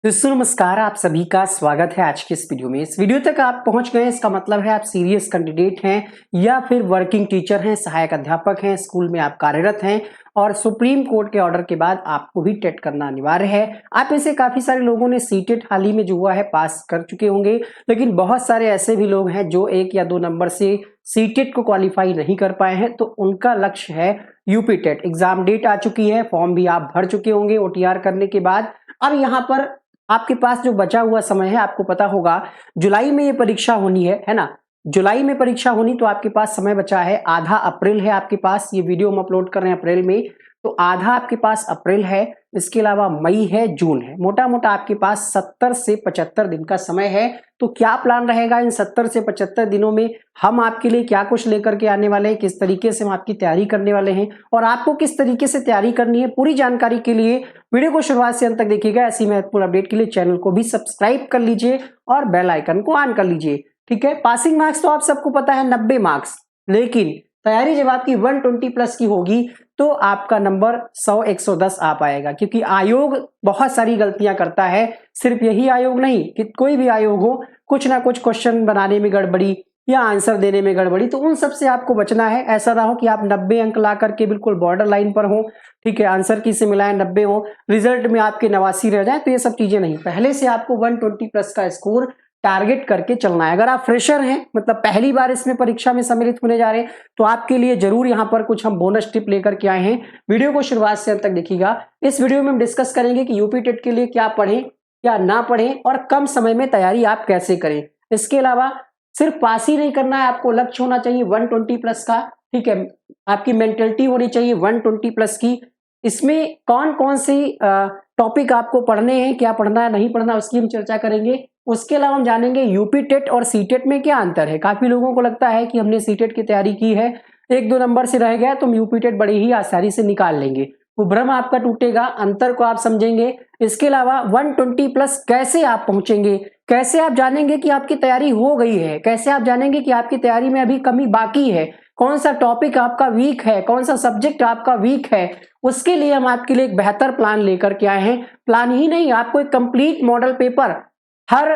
दोस्तों नमस्कार, आप सभी का स्वागत है आज की इस वीडियो में। इस वीडियो तक आप पहुंच गए, इसका मतलब है आप सीरियस कैंडिडेट हैं या फिर वर्किंग टीचर हैं, सहायक अध्यापक हैं, स्कूल में आप कार्यरत हैं और सुप्रीम कोर्ट के ऑर्डर के बाद आपको भी टेट करना अनिवार्य है। आप में से काफी सारे लोगों ने सीटेट हाल ही में जो हुआ है पास कर चुके होंगे, लेकिन बहुत सारे ऐसे भी लोग हैं जो 1 या 2 नंबर से सीटेट को क्वालिफाई नहीं कर पाए हैं, तो उनका लक्ष्य है यूपी टेट। एग्जाम डेट आ चुकी है, फॉर्म भी आप भर चुके होंगे ओटीआर करने के बाद। अब यहाँ पर आपके पास जो बचा हुआ समय है, आपको पता होगा जुलाई में ये परीक्षा होनी है ना। जुलाई में परीक्षा होनी, तो आपके पास समय बचा है, आधा अप्रैल है आपके पास। ये वीडियो हम अपलोड कर रहे हैं अप्रैल में, तो आधा आपके पास अप्रैल है। इसके अलावा मई है, जून है, मोटा मोटा आपके पास 70 से 75 दिन का समय है। तो क्या प्लान रहेगा इन 70 से 75 दिनों में, हम आपके लिए क्या कुछ लेकर के आने वाले हैं, किस तरीके से हम आपकी तैयारी करने वाले हैं और आपको किस तरीके से तैयारी करनी है, पूरी जानकारी के लिए वीडियो को शुरुआत से अंत तक देखिएगा। ऐसी महत्वपूर्ण अपडेट के लिए चैनल को भी सब्सक्राइब कर लीजिए और बेल आइकन को ऑन कर लीजिए। ठीक है, पासिंग मार्क्स तो आप सबको पता है 90 मार्क्स, लेकिन तैयारी जब आपकी 120 प्लस की होगी तो आपका नंबर 100-110 आ पाएगा, क्योंकि आयोग बहुत सारी गलतियां करता है। सिर्फ यही आयोग नहीं कि कोई भी आयोग हो, कुछ ना कुछ क्वेश्चन बनाने में गड़बड़ी या आंसर देने में गड़बड़ी, तो उन सब से आपको बचना है। ऐसा ना हो कि आप 90 अंक ला करके बिल्कुल बॉर्डर लाइन पर हो, ठीक है, आंसर की से मिलाएं 90 हो, रिजल्ट में आपके 89 रह जाए, तो ये सब चीजें नहीं। पहले से आपको 120 प्लस का स्कोर टारगेट करके चलना है। अगर आप फ्रेशर हैं, मतलब पहली बार इसमें परीक्षा में सम्मिलित होने जा रहे हैं, तो आपके लिए जरूर यहाँ पर कुछ हम बोनस टिप लेकर के आए हैं। वीडियो को शुरुआत से अंत तक देखिएगा। इस वीडियो में हम डिस्कस करेंगे कि यूपी टेट के लिए क्या पढ़ें, क्या ना पढ़ें और कम समय में तैयारी आप कैसे करें। इसके अलावा सिर्फ पास ही नहीं करना है, आपको लक्ष्य होना चाहिए 120 प्लस का। ठीक है, आपकी मेंटेलिटी होनी चाहिए 120 प्लस की। इसमें कौन कौन सी टॉपिक आपको पढ़ने हैं, क्या पढ़ना है नहीं पढ़ना, उसकी हम चर्चा करेंगे। उसके अलावा हम जानेंगे यूपी टेट और सीटेट में क्या अंतर है। काफी लोगों को लगता है कि हमने सीटेट की तैयारी की है, 1-2 नंबर से रह गया तो हम यूपी टेट बड़ी ही आसानी से निकाल लेंगे। वो भ्रम आपका टूटेगा, अंतर को आप समझेंगे। इसके अलावा 120 प्लस कैसे आप पहुंचेंगे, कैसे आप जानेंगे कि आपकी तैयारी हो गई है, कैसे आप जानेंगे कि आपकी तैयारी में अभी कमी बाकी है, कौन सा टॉपिक आपका वीक है, कौन सा सब्जेक्ट आपका वीक है। उसके लिए हम आपके लिए एक बेहतर प्लान लेकर के आए हैं। प्लान ही नहीं, आपको एक कंप्लीट मॉडल पेपर हर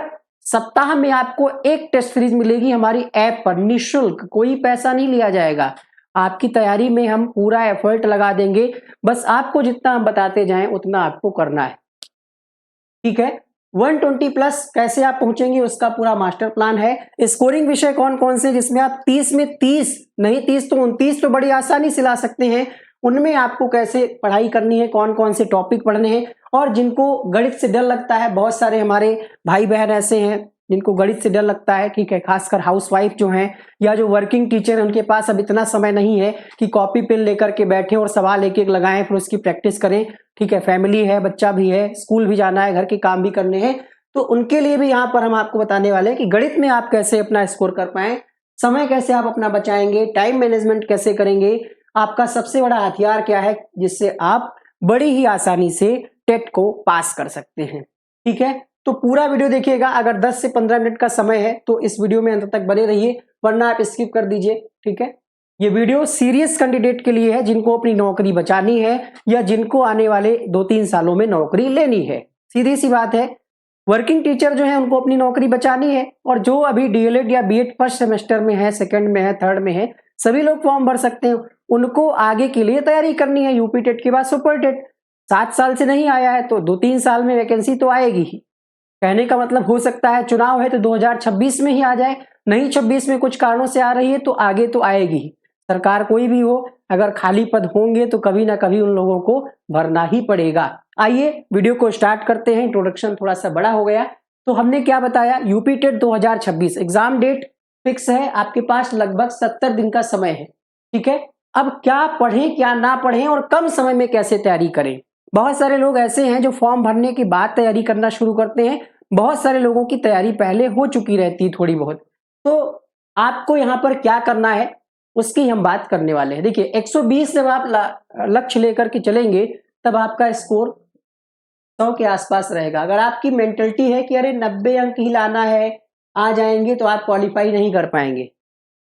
सप्ताह में आपको एक टेस्ट सीरीज मिलेगी हमारी ऐप पर, निःशुल्क, कोई पैसा नहीं लिया जाएगा। आपकी तैयारी में हम पूरा एफर्ट लगा देंगे, बस आपको जितना हम बताते जाएं उतना आपको करना है। ठीक है, 120 प्लस कैसे आप पहुंचेंगे उसका पूरा मास्टर प्लान है। स्कोरिंग विषय कौन कौन से, जिसमें आप 30 में 30 नहीं, 30 तो 29 तो बड़ी आसानी से ला सकते हैं। उनमें आपको कैसे पढ़ाई करनी है, कौन कौन से टॉपिक पढ़ने हैं। और जिनको गणित से डर लगता है, बहुत सारे हमारे भाई बहन ऐसे हैं जिनको गणित से डर लगता है, ठीक है, खासकर हाउसवाइफ जो हैं या जो वर्किंग टीचर हैं, उनके पास अब इतना समय नहीं है कि कॉपी पेन लेकर के बैठे और सवाल एक एक लगाएं फिर उसकी प्रैक्टिस करें। ठीक है, फैमिली है, बच्चा भी है, स्कूल भी जाना है, घर के काम भी करने हैं, तो उनके लिए भी यहाँ पर हम आपको बताने वाले हैं कि गणित में आप कैसे अपना स्कोर कर पाए, समय कैसे आप अपना बचाएंगे, टाइम मैनेजमेंट कैसे करेंगे, आपका सबसे बड़ा हथियार क्या है जिससे आप बड़ी ही आसानी से टेट को पास कर सकते हैं। ठीक है, तो पूरा वीडियो देखिएगा। अगर 10 से 15 मिनट का समय है तो इस वीडियो में अंत तक बने रहिए, वरना आप स्किप कर दीजिए। ठीक है, ये वीडियो सीरियस कैंडिडेट के लिए है, जिनको अपनी नौकरी बचानी है या जिनको आने वाले 2-3 सालों में नौकरी लेनी है। सीधी सी बात है, वर्किंग टीचर जो है उनको अपनी नौकरी बचानी है, और जो अभी डीएलएड या बीएड फर्स्ट सेमेस्टर में है, सेकंड में है, थर्ड में है, सभी लोग फॉर्म भर सकते हैं। उनको आगे के लिए तैयारी करनी है, यूपी टेट के बाद सुपर टेट। 7 साल से नहीं आया है तो 2-3 साल में वैकेंसी तो आएगी ही। कहने का मतलब हो सकता है चुनाव है तो 2026 में ही आ जाए, नहीं 26 में कुछ कारणों से आ रही है तो आगे तो आएगी ही। सरकार कोई भी हो, अगर खाली पद होंगे तो कभी ना कभी उन लोगों को भरना ही पड़ेगा। आइए वीडियो को स्टार्ट करते हैं। इंट्रोडक्शन थोड़ा सा बड़ा हो गया, तो हमने क्या बताया, UP TET 2026 exam date fix है, आपके पास लगभग 70 दिन का समय है। ठीक है, अब क्या पढ़ें क्या ना पढ़ें और कम समय में कैसे तैयारी करें। बहुत सारे लोग ऐसे हैं जो फॉर्म भरने के बाद तैयारी करना शुरू करते हैं, बहुत सारे लोगों की तैयारी पहले हो चुकी रहती है थोड़ी बहुत। तो आपको यहाँ पर क्या करना है उसकी हम बात करने वाले हैं। देखिए 120 जब आप लक्ष्य लेकर के चलेंगे तब आपका स्कोर 100 के आसपास रहेगा। अगर आपकी मेंटलिटी है कि अरे 90 अंक ही लाना है, आ जाएंगे, तो आप क्वालिफाई नहीं कर पाएंगे।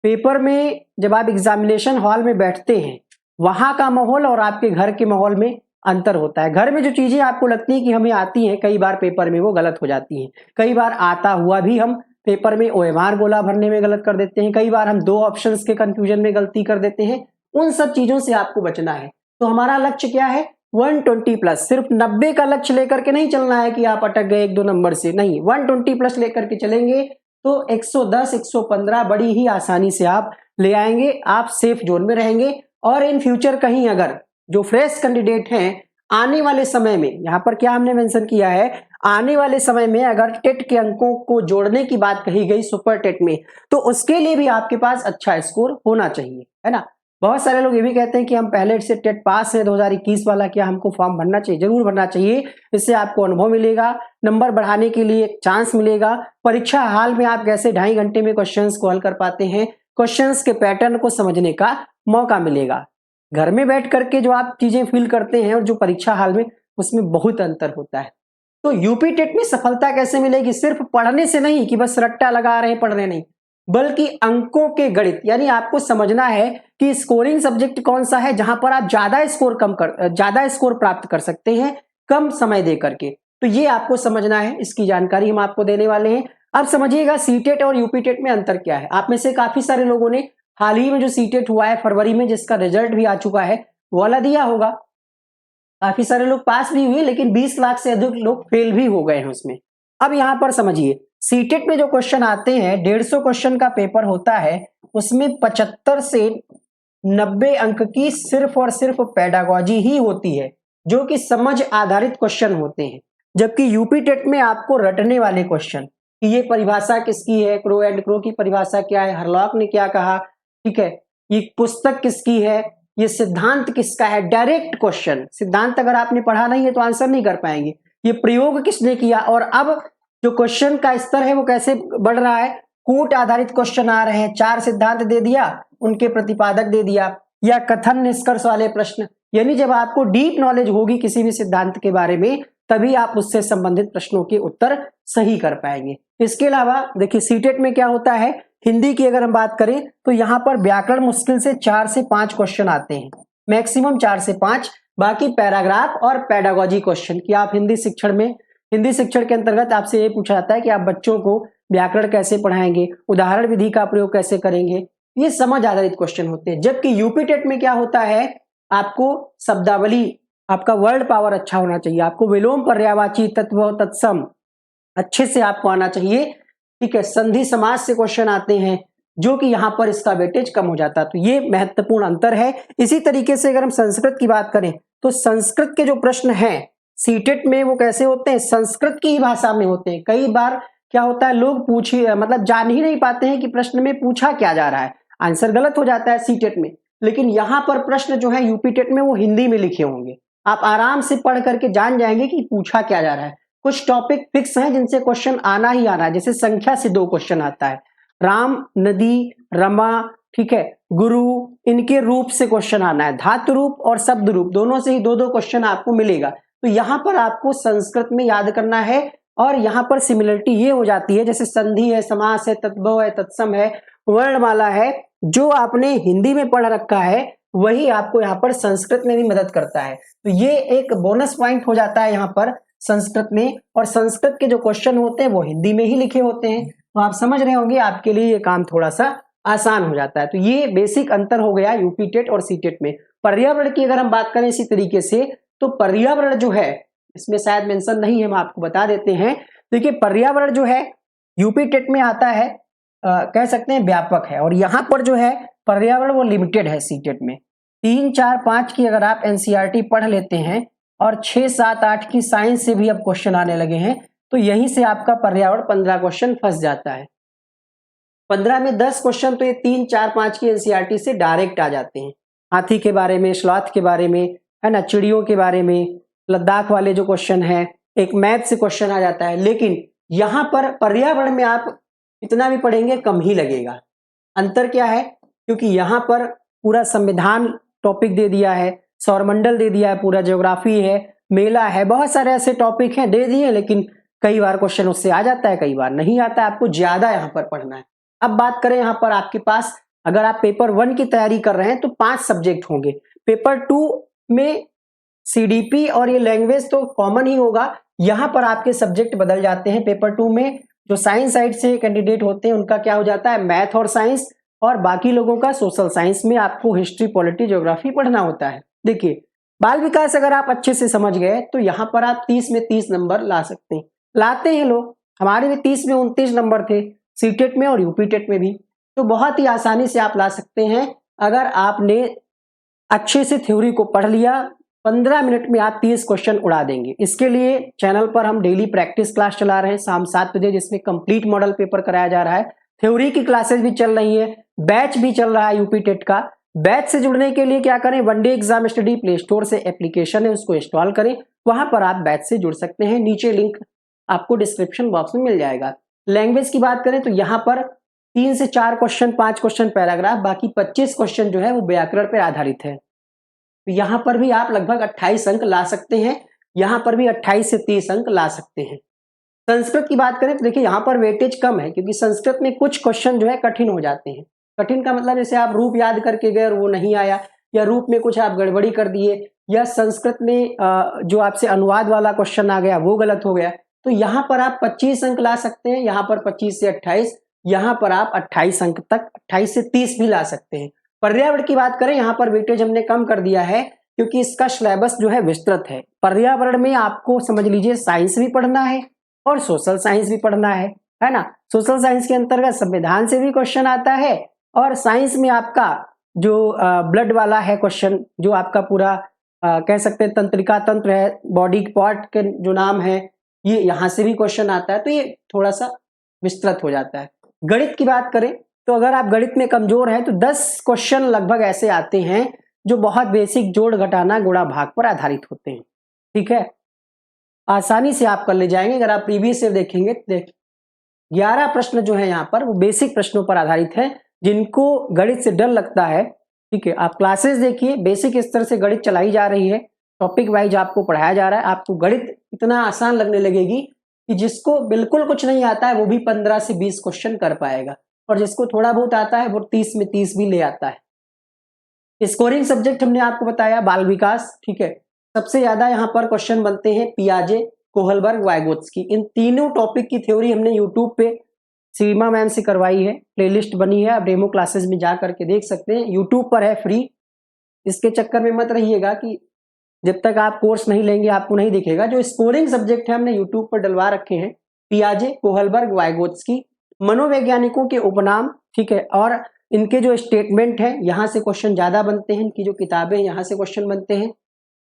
पेपर में जब आप एग्जामिनेशन हॉल में बैठते हैं, वहां का माहौल और आपके घर के माहौल में अंतर होता है। घर में जो चीजें आपको लगती है कि हमें आती हैं, कई बार पेपर में वो गलत हो जाती हैं। कई बार आता हुआ भी हम पेपर में OMR गोला भरने में गलत कर देते हैं, कई बार हम 2 ऑप्शंस के कंफ्यूजन में गलती कर देते हैं। उन सब चीजों से आपको बचना है। तो हमारा लक्ष्य क्या है? 120 प्लस। सिर्फ 90 का लक्ष्य लेकर के नहीं चलना है कि आप अटक गए 1-2 नंबर से, नहीं, 120 प्लस लेकर के चलेंगे तो 110, 115 बड़ी ही आसानी से आप ले आएंगे। आप सेफ जोन में रहेंगे। और इन फ्यूचर कहीं अगर जो फ्रेश कैंडिडेट हैं, आने वाले समय में, यहां पर क्या हमने मेंशन किया है, आने वाले समय में अगर टेट के अंकों को जोड़ने की बात कही गई सुपर टेट में, तो उसके लिए भी आपके पास अच्छा स्कोर होना चाहिए, है ना। बहुत सारे लोग ये भी कहते हैं कि हम पहले से टेट पास है 2021 वाला, क्या हमको फॉर्म भरना चाहिए? जरूर भरना चाहिए। इससे आपको अनुभव मिलेगा, नंबर बढ़ाने के लिए एक चांस मिलेगा। परीक्षा हाल में आप कैसे 2.5 घंटे में क्वेश्चंस को हल कर पाते हैं, क्वेश्चंस के पैटर्न को समझने का मौका मिलेगा। घर में बैठ करके जो आप चीजें फील करते हैं और जो परीक्षा हाल में, उसमें बहुत अंतर होता है। तो यूपी टेट में सफलता कैसे मिलेगी? सिर्फ पढ़ने से नहीं कि बस रट्टा लगा रहे हैं, पढ़ रहे नहीं, बल्कि अंकों के गणित, यानी आपको समझना है कि स्कोरिंग सब्जेक्ट कौन सा है जहां पर आप ज्यादा स्कोर प्राप्त कर सकते हैं कम समय दे करके। तो ये आपको समझना है, इसकी जानकारी हम आपको देने वाले हैं। अब समझिएगा सीटेट और यूपी टेट में अंतर क्या है। आप में से काफी सारे लोगों ने हाल ही में जो सीटेट हुआ है फरवरी में, जिसका रिजल्ट भी आ चुका है, वो वाला दिया होगा। काफी सारे लोग पास भी हुए, लेकिन 20 लाख से अधिक लोग फेल भी हो गए हैं उसमें। अब यहां पर समझिए, सीटेट में जो क्वेश्चन आते हैं, 150 क्वेश्चन का पेपर होता है, उसमें 75 से 90 अंक की सिर्फ और सिर्फ पेडागोजी ही होती है, जो कि समझ आधारित क्वेश्चन होते हैं। जबकि यूपी टेट में आपको रटने वाले क्वेश्चन, कि ये परिभाषा किसकी है, क्रो एंड क्रो की परिभाषा क्या है, हरलॉक ने क्या कहा, ठीक है, ये पुस्तक किसकी है, ये सिद्धांत किसका है, डायरेक्ट क्वेश्चन। सिद्धांत अगर आपने पढ़ा नहीं है तो आंसर नहीं कर पाएंगे। ये प्रयोग किसने किया, और अब जो क्वेश्चन का स्तर है वो कैसे बढ़ रहा है, कूट आधारित क्वेश्चन आ रहे हैं। 4 सिद्धांत दे दिया, उनके प्रतिपादक दे दिया, या कथन निष्कर्ष वाले प्रश्न। यानी जब आपको डीप नॉलेज होगी किसी भी सिद्धांत के बारे में, तभी आप उससे संबंधित प्रश्नों के उत्तर सही कर पाएंगे। इसके अलावा देखिए सीटेट में क्या होता है, हिंदी की अगर हम बात करें तो यहां पर व्याकरण मुश्किल से 4 से 5 क्वेश्चन आते हैं, मैक्सिमम 4 से 5। बाकी पैराग्राफ और पेडागोजी क्वेश्चन, कि आप हिंदी शिक्षण के अंतर्गत आपसे ये पूछा जाता है कि आप बच्चों को व्याकरण कैसे पढ़ाएंगे, उदाहरण विधि का प्रयोग कैसे करेंगे, ये समझ आधारित क्वेश्चन होते हैं। जबकि यूपी टेट में क्या होता है, आपको शब्दावली, आपका वर्ड पावर अच्छा होना चाहिए, आपको विलोम पर्यायवाची तत्व तत्सम अच्छे से आपको आना चाहिए, ठीक है। संधि समास से क्वेश्चन आते हैं, जो कि यहां पर इसका वेटेज कम हो जाता है। तो ये महत्वपूर्ण अंतर है। इसी तरीके से अगर हम संस्कृत की बात करें तो संस्कृत के जो प्रश्न हैं सीटेट में वो कैसे होते हैं, संस्कृत की ही भाषा में होते हैं। कई बार क्या होता है, लोग मतलब जान ही नहीं पाते हैं कि प्रश्न में पूछा क्या जा रहा है, आंसर गलत हो जाता है सीटेट में। लेकिन यहां पर प्रश्न जो है यूपी टेट में वो हिंदी में लिखे होंगे, आप आराम से पढ़ करके जान जाएंगे कि पूछा क्या जा रहा है। कुछ टॉपिक फिक्स हैं जिनसे क्वेश्चन आना ही आना है, जैसे संख्या से 2 क्वेश्चन आता है, राम, नदी, रमा, ठीक है, गुरु, इनके रूप से क्वेश्चन आना है, धातु रूप और शब्द रूप दोनों से ही 2-2 क्वेश्चन आपको मिलेगा। तो यहां पर आपको संस्कृत में याद करना है। और यहां पर सिमिलरिटी ये हो जाती है, जैसे संधि है, समास है, तद्भव है, तत्सम है, वर्णमाला है, जो आपने हिंदी में पढ़ रखा है वही आपको यहाँ पर संस्कृत में भी मदद करता है। तो ये एक बोनस पॉइंट हो जाता है यहाँ पर संस्कृत में। और संस्कृत के जो क्वेश्चन होते हैं वो हिंदी में ही लिखे होते हैं। तो आप समझ रहे होंगे, आपके लिए ये काम थोड़ा सा आसान हो जाता है। तो ये बेसिक अंतर हो गया यूपी टेट और सीटेट में। पर्यावरण की अगर हम बात करें इसी तरीके से, तो पर्यावरण जो है, इसमें शायद मेंशन नहीं है, हम आपको बता देते हैं। देखिए पर्यावरण जो है यूपी टेट में आता है, कह सकते हैं व्यापक है, और यहां पर जो है पर्यावरण वो लिमिटेड है सीटेट में। 3, 4, 5 की अगर आप एनसीईआरटी पढ़ लेते हैं और 6, 7, 8 की साइंस से भी अब क्वेश्चन आने लगे हैं, तो यहीं से आपका पर्यावरण 15 क्वेश्चन फंस जाता है। 15 में 10 क्वेश्चन तो ये 3, 4, 5 की एनसीईआरटी से डायरेक्ट आ जाते हैं। हाथी के बारे में, स्लॉथ के बारे में, है ना, चिड़ियों के बारे में, लद्दाख वाले जो क्वेश्चन है, एक मैथ से क्वेश्चन आ जाता है। लेकिन यहां पर पर्यावरण में आप इतना भी पढ़ेंगे कम ही लगेगा। अंतर क्या है, क्योंकि यहां पर पूरा संविधान टॉपिक दे दिया है, सौरमंडल दे दिया है, पूरा ज्योग्राफी है, मेला है, बहुत सारे ऐसे टॉपिक हैं दे दिए, लेकिन कई बार क्वेश्चन उससे आ जाता है, कई बार नहीं आता है। आपको ज्यादा यहाँ पर पढ़ना है। अब बात करें यहाँ पर आपके पास, अगर आप पेपर 1 की तैयारी कर रहे हैं तो 5 सब्जेक्ट होंगे। पेपर 2 में CDP और ये लैंग्वेज तो कॉमन ही होगा। यहाँ पर आपके सब्जेक्ट बदल जाते हैं। पेपर 2 में जो साइंस साइड से कैंडिडेट होते हैं उनका क्या हो जाता है, मैथ और साइंस, और बाकी लोगों का सोशल साइंस में आपको हिस्ट्री, पॉलिटी, ज्योग्राफी पढ़ना होता है। देखिए बाल विकास अगर आप अच्छे से समझ गए तो यहाँ पर आप 30 में 30 नंबर ला सकते हैं, लाते हैं लोग। हमारे भी 30 में 29 नंबर थे, सीटेट में और यूपीटेट में भी। तो बहुत ही आसानी से आप ला सकते हैं अगर आपने अच्छे से थ्योरी को पढ़ लिया। 15 मिनट में आप 30 क्वेश्चन उड़ा देंगे। इसके लिए चैनल पर हम डेली प्रैक्टिस क्लास चला रहे हैं शाम 7 बजे, जिसमें कंप्लीट मॉडल पेपर कराया जा रहा है। थ्योरी की क्लासेस भी चल रही है, बैच भी चल रहा है यूपीटेट का। बैच से जुड़ने के लिए क्या करें, one day exam study play store से एप्लीकेशन है उसको इंस्टॉल करें, वहां पर आप बैच से जुड़ सकते हैं। नीचे लिंक आपको डिस्क्रिप्शन बॉक्स में मिल जाएगा। लैंग्वेज की बात करें तो यहाँ पर 3 से 4 क्वेश्चन, 5 क्वेश्चन पैराग्राफ, बाकी 25 क्वेश्चन जो है वो व्याकरण पर आधारित है। यहाँ पर भी आप लगभग 28 अंक ला सकते हैं, यहाँ पर भी 28 से 30 अंक ला सकते हैं। संस्कृत की बात करें तो देखिए यहाँ पर वेटेज कम है, क्योंकि संस्कृत में कुछ क्वेश्चन जो है कठिन हो जाते हैं। कठिन का मतलब जैसे आप रूप याद करके गए और वो नहीं आया, या रूप में कुछ आप गड़बड़ी कर दिए, या संस्कृत में जो आपसे अनुवाद वाला क्वेश्चन आ गया वो गलत हो गया, तो यहाँ पर आप 25 अंक ला सकते हैं। यहाँ पर 25 से 28, यहाँ पर आप 28 अंक तक, 28 से 30 भी ला सकते हैं। पर्यावरण की बात करें, यहाँ पर वेटेज हमने कम कर दिया है क्योंकि इसका सिलेबस जो है विस्तृत है। पर्यावरण में आपको समझ लीजिए साइंस भी पढ़ना है और सोशल साइंस भी पढ़ना है ना। सोशल साइंस के अंतर्गत संविधान से भी क्वेश्चन आता है, और साइंस में आपका जो ब्लड वाला है क्वेश्चन, जो आपका पूरा कह सकते हैं तंत्रिका तंत्र है, बॉडी पार्ट के जो नाम है, ये यहाँ से भी क्वेश्चन आता है, तो ये थोड़ा सा विस्तृत हो जाता है। गणित की बात करें तो अगर आप गणित में कमजोर हैं तो 10 क्वेश्चन लगभग ऐसे आते हैं जो बहुत बेसिक जोड़ घटाना गुणा भाग पर आधारित होते हैं। ठीक है, आसानी से आप कर ले जाएंगे। अगर आप प्रीवियस ईयर देखेंगे तो 11 प्रश्न जो है यहाँ पर वो बेसिक प्रश्नों पर आधारित है। जिनको गणित से डर लगता है, ठीक है, आप क्लासेस देखिए, बेसिक स्तर से गणित चलाई जा रही है, टॉपिक वाइज आपको पढ़ाया जा रहा है। आपको गणित इतना आसान लगने लगेगी कि जिसको बिल्कुल कुछ नहीं आता है वो भी 15 से 20 क्वेश्चन कर पाएगा, और जिसको थोड़ा बहुत आता है वो 30 में 30 भी ले आता है। स्कोरिंग सब्जेक्ट हमने आपको बताया बाल विकास, ठीक है। सबसे ज्यादा यहाँ पर क्वेश्चन बनते हैं पियाजे, कोहलबर्ग, वाइगोत्स्की। इन तीनों टॉपिक की थ्योरी हमने यूट्यूब पे सीमा मैम से करवाई है, प्लेलिस्ट बनी है, आप डेमो क्लासेस में जा करके देख सकते हैं, यूट्यूब पर है फ्री। इसके चक्कर में मत रहिएगा कि जब तक आप कोर्स नहीं लेंगे आपको नहीं दिखेगा। जो स्कोरिंग सब्जेक्ट है हमने यूट्यूब पर डलवा रखे हैं, पियाजे, कोहलबर्ग, वाइगोत्स्की, मनोवैज्ञानिकों के उपनाम, ठीक है, और इनके जो स्टेटमेंट है यहाँ से क्वेश्चन ज्यादा बनते हैं। इनकी जो किताबें यहाँ से क्वेश्चन बनते हैं।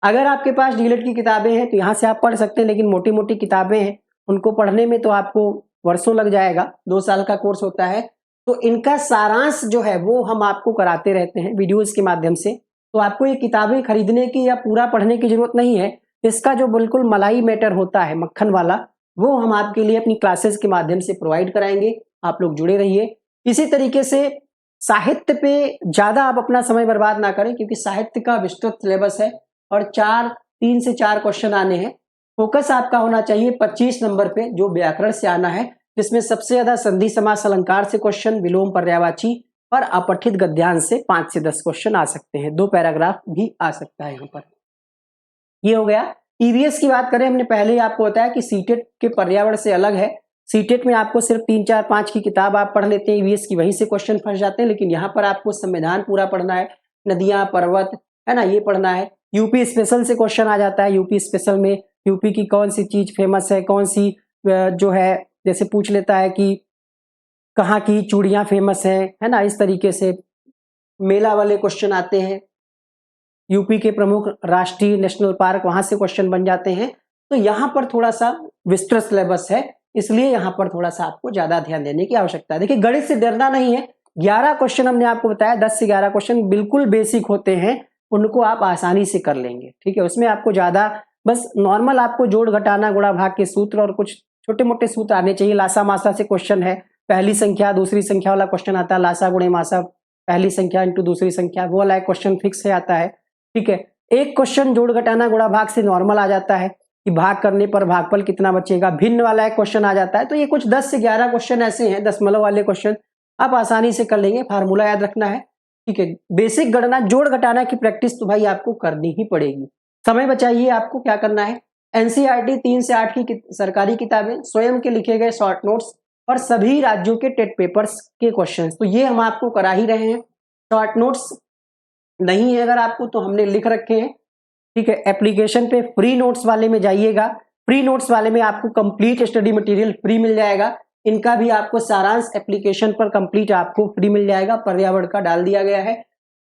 अगर आपके पास डीएलएड की किताबें हैं तो यहाँ से आप पढ़ सकते हैं, लेकिन मोटी मोटी किताबें हैं, उनको पढ़ने में तो आपको वर्षों लग जाएगा, 2 साल का कोर्स होता है। तो इनका सारांश जो है वो हम आपको कराते रहते हैं वीडियोस के माध्यम से। तो आपको ये किताबें खरीदने की या पूरा पढ़ने की जरूरत नहीं है। इसका जो बिल्कुल मलाई मैटर होता है, मक्खन वाला, वो हम आपके लिए अपनी क्लासेस के माध्यम से प्रोवाइड कराएंगे। आप लोग जुड़े रहिए। इसी तरीके से साहित्य पे ज्यादा आप अपना समय बर्बाद ना करें, क्योंकि साहित्य का विस्तृत सिलेबस है और 3 से 4 क्वेश्चन आने हैं। फोकस आपका होना चाहिए 25 नंबर पे, जो व्याकरण से आना है, जिसमें सबसे ज्यादा संधि समास अलंकार से क्वेश्चन, विलोम पर्यायवाची और अपठित गद्यांश से 5 से 10 क्वेश्चन आ सकते हैं। 2 पैराग्राफ भी आ सकता है यहाँ पर। ये हो गया। ईवीएस की बात करें, हमने पहले ही आपको बताया कि सीटेट के पर्यावरण से अलग है। सीटेट में आपको सिर्फ 3, 4, 5 की किताब आप पढ़ लेते हैं, ईवीएस की वहीं से क्वेश्चन फंस जाते हैं। लेकिन यहाँ पर आपको संविधान पूरा पढ़ना है, नदियां, पर्वत, है ना, ये पढ़ना है। यूपी स्पेशल से क्वेश्चन आ जाता है। यूपी स्पेशल में यूपी की कौन सी चीज फेमस है, कौन सी जो है, जैसे पूछ लेता है कि कहाँ की चूड़ियां फेमस है ना, इस तरीके से मेला वाले क्वेश्चन आते हैं। यूपी के प्रमुख राष्ट्रीय नेशनल पार्क, वहां से क्वेश्चन बन जाते हैं। तो यहाँ पर थोड़ा सा विस्तृत सिलेबस है, इसलिए यहाँ पर थोड़ा सा आपको ज्यादा ध्यान देने की आवश्यकता है। देखिए गणित से डरना नहीं है। 11 क्वेश्चन हमने आपको बताया, 10 से 11 क्वेश्चन बिल्कुल बेसिक होते हैं, उनको आप आसानी से कर लेंगे। ठीक है, उसमें आपको ज्यादा बस नॉर्मल आपको जोड़ घटाना, गुणा भाग के सूत्र और कुछ छोटे मोटे सूत्र आने चाहिए। लासा मासा से क्वेश्चन है, पहली संख्या दूसरी संख्या वाला क्वेश्चन आता है, लासा गुणे मासा, पहली संख्या इंटू दूसरी संख्या, वो वाला क्वेश्चन फिक्स है आता है। ठीक है, एक क्वेश्चन जोड़ घटाना गुणा भाग से नॉर्मल आ जाता है कि भाग करने पर भागफल कितना बचेगा। भिन्न वाला एक क्वेश्चन आ जाता है। तो ये कुछ 10 से 11 क्वेश्चन ऐसे हैं, दशमलव वाले क्वेश्चन आप आसानी से कर लेंगे। फार्मूला याद रखना है। ठीक है, बेसिक गणना जोड़ घटाना की प्रैक्टिस तो भाई आपको करनी ही पड़ेगी। समय बचाइए। आपको क्या करना है, एनसीईआरटी 3 से 8 की सरकारी किताबें, स्वयं के लिखे गए शॉर्ट नोट्स और सभी राज्यों के टेट पेपर्स के क्वेश्चंस, तो ये हम आपको करा ही रहे हैं। शॉर्ट नोट्स नहीं है अगर आपको तो हमने लिख रखे हैं, ठीक है। एप्लीकेशन पे फ्री नोट्स वाले में जाइएगा, फ्री नोट्स वाले में आपको कंप्लीट स्टडी मटेरियल फ्री मिल जाएगा। इनका भी आपको सारांश एप्लीकेशन पर कंप्लीट आपको फ्री मिल जाएगा, पर्यावरण का डाल दिया गया है।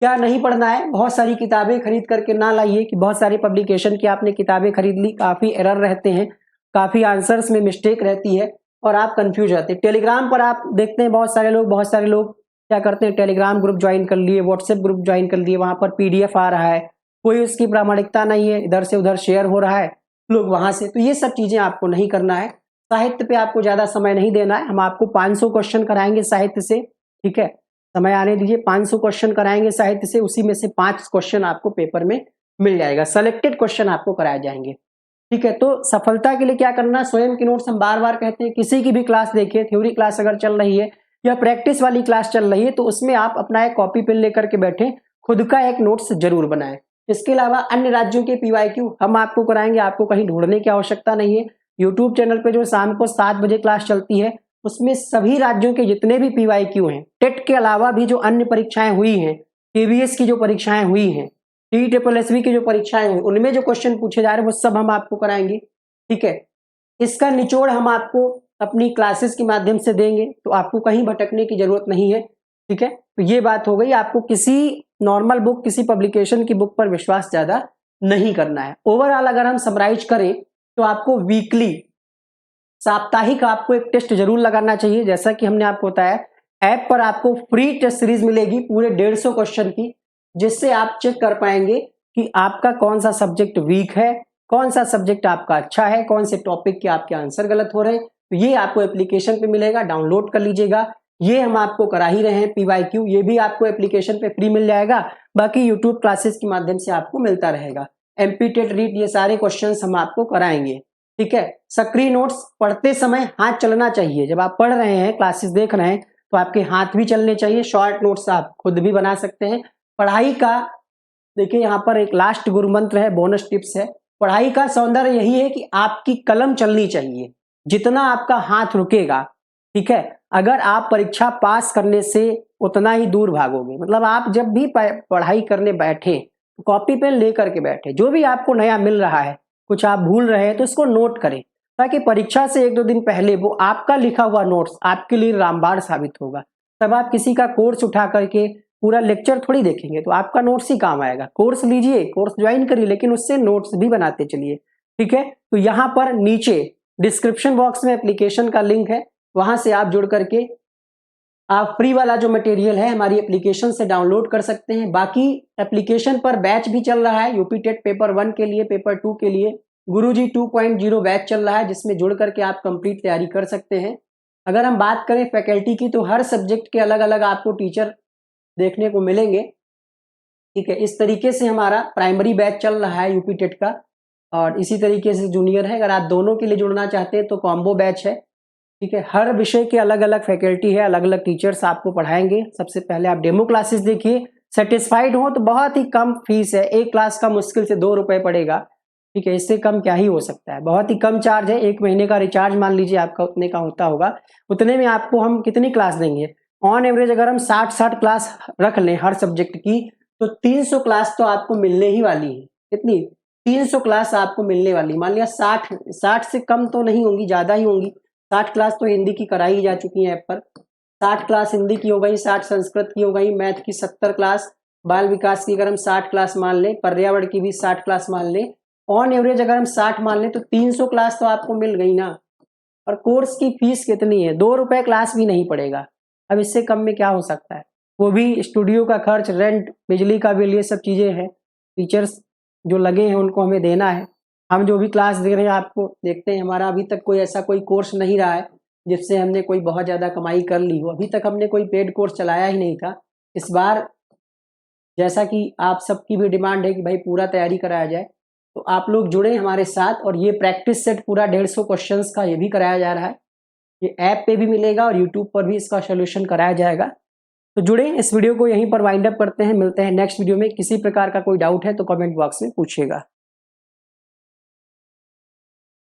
क्या नहीं पढ़ना है, बहुत सारी किताबें खरीद करके ना लाइए कि बहुत सारी पब्लिकेशन की आपने किताबें खरीद ली, काफी एरर रहते हैं, काफी आंसर्स में मिस्टेक रहती है और आप कंफ्यूज रहते हैं। टेलीग्राम पर आप देखते हैं बहुत सारे लोग क्या करते हैं, टेलीग्राम ग्रुप ज्वाइन कर लिए, व्हाट्सएप ग्रुप ज्वाइन कर लिए, वहां पर पीडीएफ आ रहा है, कोई उसकी प्रामाणिकता नहीं है, इधर से उधर शेयर हो रहा है लोग वहां से, तो ये सब चीजें आपको नहीं करना है। साहित्य पे आपको ज्यादा समय नहीं देना है, हम आपको 500 क्वेश्चन कराएंगे साहित्य से, ठीक है। समय आने दीजिए, 500 क्वेश्चन कराएंगे साहित्य से, उसी में से 5 क्वेश्चन आपको पेपर में मिल जाएगा, सेलेक्टेड क्वेश्चन आपको कराए जाएंगे, ठीक है। तो सफलता के लिए क्या करना, स्वयं की नोट्स हम बार बार कहते हैं, किसी की भी क्लास देखिए, थ्योरी क्लास अगर चल रही है या प्रैक्टिस वाली क्लास चल रही है तो उसमें आप अपना एक कॉपी पेन लेकर के बैठे, खुद का एक नोट्स जरूर बनाएं। इसके अलावा अन्य राज्यों के पीवाईक्यू हम आपको कराएंगे, आपको कहीं ढूंढने की आवश्यकता नहीं है। यूट्यूब चैनल पे जो शाम को 7 बजे क्लास चलती है उसमें सभी राज्यों के जितने भी पीवाईक्यू हैं, टेट के अलावा भी जो अन्य परीक्षाएं हुई हैं, केवीएस की जो परीक्षाएं हुई हैं, TSSB की जो परीक्षाएं हुई, उनमें जो क्वेश्चन पूछे जा रहे हैं वो सब हम आपको कराएंगे, ठीक है। इसका निचोड़ हम आपको अपनी क्लासेस के माध्यम से देंगे, तो आपको कहीं भटकने की जरूरत नहीं है, ठीक है। तो ये बात हो गई, आपको किसी नॉर्मल बुक, किसी पब्लिकेशन की बुक पर विश्वास ज्यादा नहीं करना है। ओवरऑल अगर हम समराइज करें तो आपको वीकली, साप्ताहिक आपको एक टेस्ट जरूर लगाना चाहिए। जैसा कि हमने आपको बताया, ऐप पर आपको फ्री टेस्ट सीरीज मिलेगी पूरे 150 क्वेश्चन की, जिससे आप चेक कर पाएंगे कि आपका कौन सा सब्जेक्ट वीक है, कौन सा सब्जेक्ट आपका अच्छा है, कौन से टॉपिक के आपके आंसर गलत हो रहे हैं। तो ये आपको एप्लीकेशन पे मिलेगा, डाउनलोड कर लीजिएगा। ये हम आपको करा ही रहे हैं पीवाईक्यू, ये भी आपको एप्लीकेशन पे फ्री मिल जाएगा, बाकी यूट्यूब क्लासेस के माध्यम से आपको मिलता रहेगा। एमपी टेट रीट, ये सारे क्वेश्चन हम आपको कराएंगे, ठीक है। सक्रिय नोट्स पढ़ते समय हाथ चलना चाहिए, जब आप पढ़ रहे हैं, क्लासेस देख रहे हैं तो आपके हाथ भी चलने चाहिए। शॉर्ट नोट्स आप खुद भी बना सकते हैं। पढ़ाई का देखिए, यहाँ पर एक लास्ट गुरु मंत्र है, बोनस टिप्स है। पढ़ाई का सौंदर्य यही है कि आपकी कलम चलनी चाहिए, जितना आपका हाथ रुकेगा, ठीक है। अगर आप परीक्षा पास करने से उतना ही दूर भागोगे, मतलब आप जब भी पढ़ाई करने बैठे कॉपी पेन लेकर के बैठे, जो भी आपको नया मिल रहा है, कुछ आप भूल रहे हैं तो इसको नोट करें, ताकि परीक्षा से 1-2 दिन पहले वो आपका लिखा हुआ नोट्स आपके लिए रामबाण साबित होगा। तब आप किसी का कोर्स उठा करके पूरा लेक्चर थोड़ी देखेंगे, तो आपका नोट्स ही काम आएगा। कोर्स लीजिए, कोर्स ज्वाइन करिए, लेकिन उससे नोट्स भी बनाते चलिए, ठीक है। तो यहाँ पर नीचे डिस्क्रिप्शन बॉक्स में एप्लीकेशन का लिंक है, वहां से आप जुड़ करके आप फ्री वाला जो मटेरियल है हमारी एप्लीकेशन से डाउनलोड कर सकते हैं। बाकी एप्लीकेशन पर बैच भी चल रहा है, यूपी टेट पेपर 1 के लिए, पेपर 2 के लिए गुरुजी 2.0 बैच चल रहा है, जिसमें जुड़ करके आप कंप्लीट तैयारी कर सकते हैं। अगर हम बात करें फैकल्टी की, तो हर सब्जेक्ट के अलग अलग आपको टीचर देखने को मिलेंगे, ठीक है। इस तरीके से हमारा प्राइमरी बैच चल रहा है यूपी टेट का, और इसी तरीके से जूनियर है। अगर आप दोनों के लिए जुड़ना चाहते हैं तो कॉम्बो बैच है, ठीक है। हर विषय के अलग अलग फैकल्टी है, अलग अलग टीचर्स आपको पढ़ाएंगे। सबसे पहले आप डेमो क्लासेस देखिए, सेटिस्फाइड हो तो बहुत ही कम फीस है, एक क्लास का मुश्किल से 2 रुपए पड़ेगा, ठीक है। इससे कम क्या ही हो सकता है, बहुत ही कम चार्ज है। 1 महीने का रिचार्ज मान लीजिए आपका उतने का होता होगा, उतने में आपको हम कितनी क्लास देंगे। ऑन एवरेज अगर हम 60 क्लास रख लें हर सब्जेक्ट की, तो 300 क्लास तो आपको मिलने ही वाली है। कितनी? 300 क्लास आपको मिलने वाली। मान लिया 60 से कम तो नहीं होंगी, ज्यादा ही होंगी। 60 क्लास तो हिंदी की कराई जा चुकी है ऐप पर, 60 क्लास हिंदी की हो गई, 60 संस्कृत की हो गई, मैथ की 70 क्लास, बाल विकास की अगर हम 60 क्लास मान लें, पर्यावरण की भी 60 क्लास मान लें, ऑन एवरेज अगर हम 60 मान लें तो 300 क्लास तो आपको मिल गई ना। और कोर्स की फीस कितनी है? 2 रुपए क्लास भी नहीं पड़ेगा। अब इससे कम में क्या हो सकता है? वो भी स्टूडियो का खर्च, रेंट, बिजली का बिल, ये सब चीजें हैं। टीचर्स जो लगे हैं उनको हमें देना है। हम जो भी क्लास दे रहे हैं आपको, देखते हैं हमारा अभी तक कोई ऐसा कोई कोर्स नहीं रहा है जिससे हमने कोई बहुत ज्यादा कमाई कर ली हो। अभी तक हमने कोई पेड कोर्स चलाया ही नहीं था। इस बार जैसा कि आप सबकी भी डिमांड है कि भाई पूरा तैयारी कराया जाए, तो आप लोग जुड़े हमारे साथ। और ये प्रैक्टिस सेट पूरा 150 क्वेश्चंस का ये भी कराया जा रहा है, ये ऐप पे भी मिलेगा और यूट्यूब पर भी इसका सोल्यूशन कराया जाएगा। तो जुड़े, इस वीडियो को यहीं पर वाइंड अप करते हैं, मिलते हैं नेक्स्ट वीडियो में। किसी प्रकार का कोई डाउट है तो कमेंट बॉक्स में पूछिएगा।